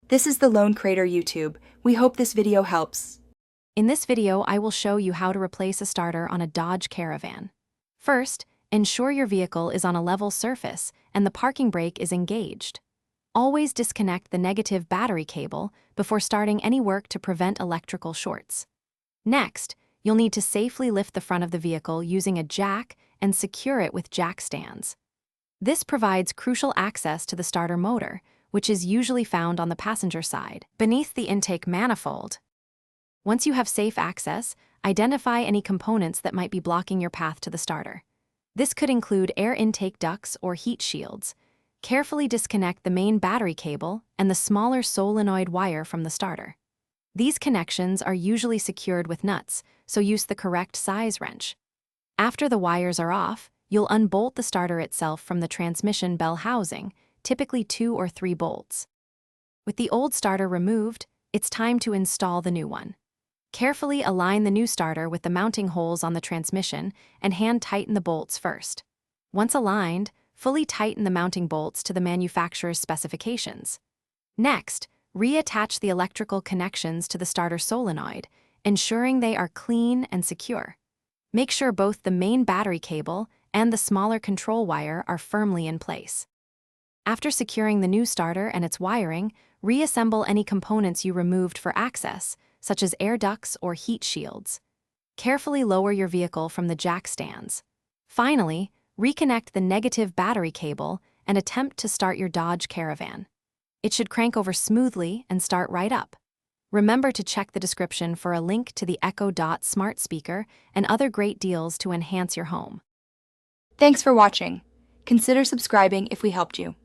This is the Lone Crater YouTube. We hope this video helps. In this video, I will show you how to replace a starter on a Dodge Caravan. First, ensure your vehicle is on a level surface and the parking brake is engaged. Always disconnect the negative battery cable before starting any work to prevent electrical shorts. Next, you'll need to safely lift the front of the vehicle using a jack and secure it with jack stands. This provides crucial access to the starter motor, which is usually found on the passenger side, beneath the intake manifold. Once you have safe access, identify any components that might be blocking your path to the starter. This could include air intake ducts or heat shields. Carefully disconnect the main battery cable and the smaller solenoid wire from the starter. These connections are usually secured with nuts, so use the correct size wrench. After the wires are off, you'll unbolt the starter itself from the transmission bell housing, typically 2 or 3 bolts. With the old starter removed, it's time to install the new one. Carefully align the new starter with the mounting holes on the transmission and hand tighten the bolts first. Once aligned, fully tighten the mounting bolts to the manufacturer's specifications. Next, reattach the electrical connections to the starter solenoid, ensuring they are clean and secure. Make sure both the main battery cable and the smaller control wire are firmly in place. After securing the new starter and its wiring, reassemble any components you removed for access, such as air ducts or heat shields. Carefully lower your vehicle from the jack stands. Finally, reconnect the negative battery cable and attempt to start your Dodge Caravan. It should crank over smoothly and start right up. Remember to check the description for a link to the Echo Dot smart speaker and other great deals to enhance your home. Thanks for watching. Consider subscribing if we helped you.